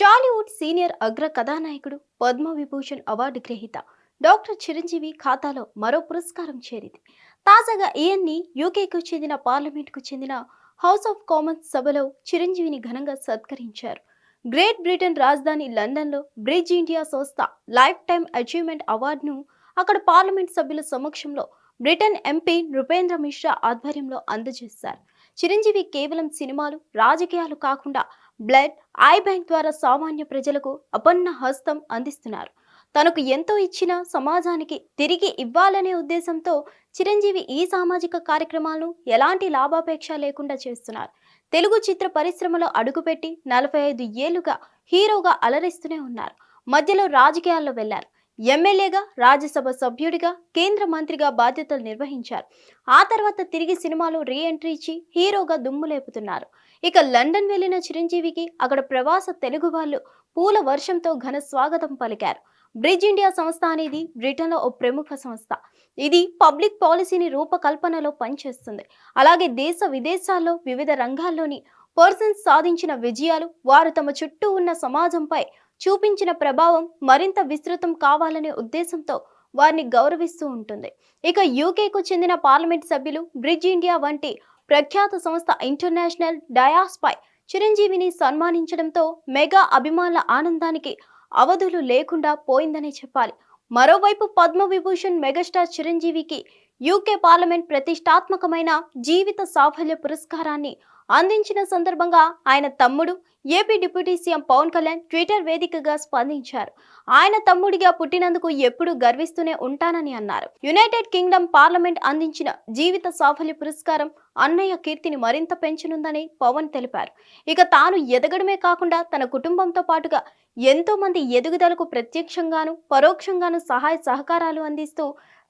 Tollywood senior అగ్ర కథానాయకుడు Padma Vibhushan award గ్రహీత డాక్టర్ చిరంజీవి ఖాతాలో మరో పురస్కారం చేరింది. తాజాగా ఈయన్ని యూకేకు చెందిన పార్లమెంటుకు చెందిన హౌస్ ఆఫ్ కామన్స్ సభలో చిరంజీవిని ఘనంగా సత్కరించారు. గ్రేట్ బ్రిటన్ రాజధాని లండన్లో బ్రిడ్జ్ ఇండియా సంస్థ లైఫ్ టైమ్ అచీవ్మెంట్ అవార్డును అక్కడ పార్లమెంట్ సభ్యుల సమక్షంలో బ్రిటన్ ఎంపీ నృపేంద్ర మిశ్రా ఆధ్వర్యంలో అందజేశారు. చిరంజీవి కేవలం సినిమాలు, రాజకీయాలు కాకుండా బ్లడ్ ఐ బ్యాంక్ ద్వారా సామాన్య ప్రజలకు అపన్న హస్తం అందిస్తున్నారు. తనకు ఎంతో ఇచ్చిన సమాజానికి తిరిగి ఇవ్వాలనే ఉద్దేశంతో చిరంజీవి ఈ సామాజిక కార్యక్రమాలను ఎలాంటి లాభాపేక్ష లేకుండా చేస్తున్నారు. తెలుగు చిత్ర పరిశ్రమలో అడుగుపెట్టి 45 ఏళ్లుగా హీరోగా అలరిస్తూనే ఉన్నారు. మధ్యలో రాజకీయాల్లో వెళ్లారు. ఎమ్మెల్యేగా, రాజ్యసభ సభ్యుడిగా, కేంద్ర మంత్రిగా బాధ్యతలు నిర్వహించారు. ఆ తర్వాత తిరిగి సినిమాలో రీ ఎంట్రీ ఇచ్చి హీరోగా దుమ్ము లేపుతున్నారు. ఇక లండన్ వెళ్లిన చిరంజీవికి అక్కడ ప్రవాస తెలుగు వాళ్ళు పూల వర్షంతో ఘన స్వాగతం పలికారు. బ్రిడ్జ్ ఇండియా సంస్థ అనేది బ్రిటన్లో ఓ ప్రముఖ సంస్థ. ఇది పబ్లిక్ పాలసీని రూపకల్పనలో పనిచేస్తుంది. అలాగే దేశ విదేశాల్లో వివిధ రంగాల్లోని పర్సన్స్ సాధించిన విజయాలు, వారు తమ చుట్టూ ఉన్న సమాజంపై చూపించిన ప్రభావం మరింత విస్తృతం కావాలనే ఉద్దేశంతో వారిని గౌరవిస్తూ ఉంటుంది. ఇక యూకేకు చెందిన పార్లమెంట్ సభ్యులు బ్రిడ్జ్ ఇండియా వంటి ప్రఖ్యాత సంస్థ ఇంటర్నేషనల్ డయాస్పై చిరంజీవిని సన్మానించడంతో మెగా అభిమానుల ఆనందానికి అవధులు లేకుండా పోయిందనే చెప్పాలి. మరోవైపు పద్మవిభూషణ్ మెగాస్టార్ చిరంజీవికి యూకే పార్లమెంట్ ప్రతిష్టాత్మకమైన జీవిత సాఫల్య పురస్కారాన్ని అందించిన సందర్భంగా ఆయన తమ్ముడు AP deputy CM Pawan Kalyan Twitter వేదికగా స్పందించారు. ఆయన తమ్ముడిగా పుట్టినందుకు ఎప్పుడూ గర్విస్తూనే ఉంటానని అన్నారు. యునైటెడ్ కింగ్డమ్ పార్లమెంట్ అందించిన జీవిత సాఫల్య పురస్కారం అన్నయ్య కీర్తిని మరింత పెంచనుందని పవన్ తెలిపారు. ఇక తాను ఎదగడమే కాకుండా తన కుటుంబంతో పాటుగా ఎంతో మంది ఎదుగుదలకు ప్రత్యక్షంగాను పరోక్షంగాను సహాయ సహకారాలు అందిస్తూ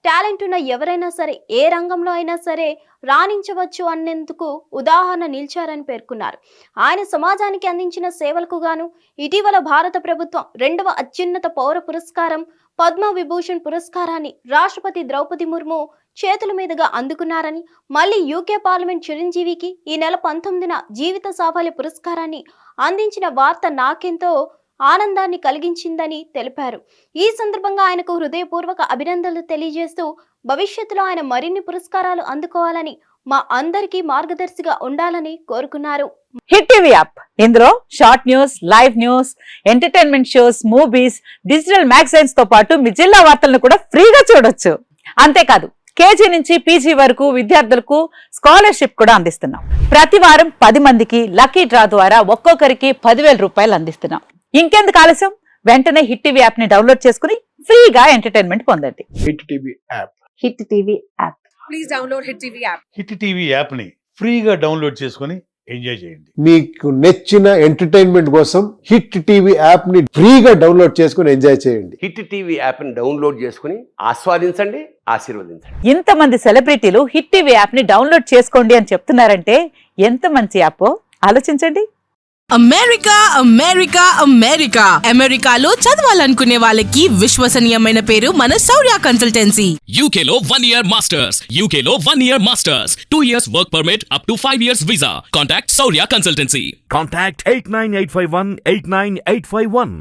టాలెంట్ ఉన్న ఎవరైనా సరే ఏ రంగంలో అయినా సరే రాణించవచ్చు అన్నందుకు ఉదాహరణ నిలిచారని పేర్కొన్నారు. ఆయన సమాజానికి అందించిన సేవలకు గాను ఇటీవల భారత ప్రభుత్వం 2వ అత్యున్నత పౌర పురస్కారం పద్మ విభూషణ్ పురస్కారాన్ని రాష్ట్రపతి ద్రౌపది ముర్ము చేతుల మీదుగా అందుకున్నారని, మళ్ళీ యూకే పార్లమెంట్ చిరంజీవికి ఈ నెల 19న జీవిత సాఫల్య పురస్కారాన్ని అందించిన వార్త నాకెంతో ఆనందాన్ని కలిగించిందని తెలిపారు. ఈ సందర్భంగా ఆయనకు హృదయపూర్వక అభినందనలు తెలియజేస్తూ భవిష్యత్తులో ఆయన మరిన్ని పురస్కారాలు అందుకోవాలని, మా అందరికీ మార్గదర్శిగా ఉండాలని కోరుకున్నారు. హిట్ టీవీ యాప్, ఇందులో short news, live news, entertainment shows, movies, digital magazines తో పాటు మీ జిల్లా వార్తలను కూడా ఫ్రీగా చూడొచ్చు. అంతేకాదు కేజీ నుంచి పీజీ వరకు విద్యార్థులకు స్కాలర్షిప్ కూడా అందిస్తున్నాం. ప్రతి వారం 10 మందికి లక్కీ డ్రా ద్వారా ఒక్కొక్కరికి 10,000 రూపాయలు అందిస్తున్నాం. ఇంకెందుకు ఆలస్యం, వెంటనే హిట్ టీవీ యాప్ ని డౌన్లోడ్ చేసుకుని ఫ్రీగా ఎంటర్టైన్మెంట్ పొందండి. Hit TV app. Hit TV app. Please download hit TV app. Hit TV app ని ఫ్రీగా డౌన్లోడ్ చేసుకుని ఎంజాయ్ చేయండి. మీకు నచ్చిన ఎంటర్టైన్మెంట్ కోసం హిట్ టీవీ యాప్ ని ఫ్రీగా డౌన్లోడ్ చేసుకుని ఎంజాయ్ చేయండి. హిట్ టీవీ యాప్ ని డౌన్లోడ్ చేసుకుని ఆస్వాదించండి, ఆశీర్వదించండి. ఇంతమంది సెలబ్రిటీలు హిట్ టీవీ యాప్ ని డౌన్లోడ్ చేసుకోండి అని చెప్తున్నారంటే ఎంత మంచి యాప్ ఆలోచించండి. అమెరికా అమెరికా అమెరికా అమెరికాలో చదవాలనుకునే వాళ్ళకి విశ్వసనీయమైన పేరు మన శౌర్య కన్సల్టెన్సీ. UK లో 1 year masters. UK లో 1 year masters. 2 years work permit up to 5 years visa. Contact Saurya Consultancy. Contact 89851 89851.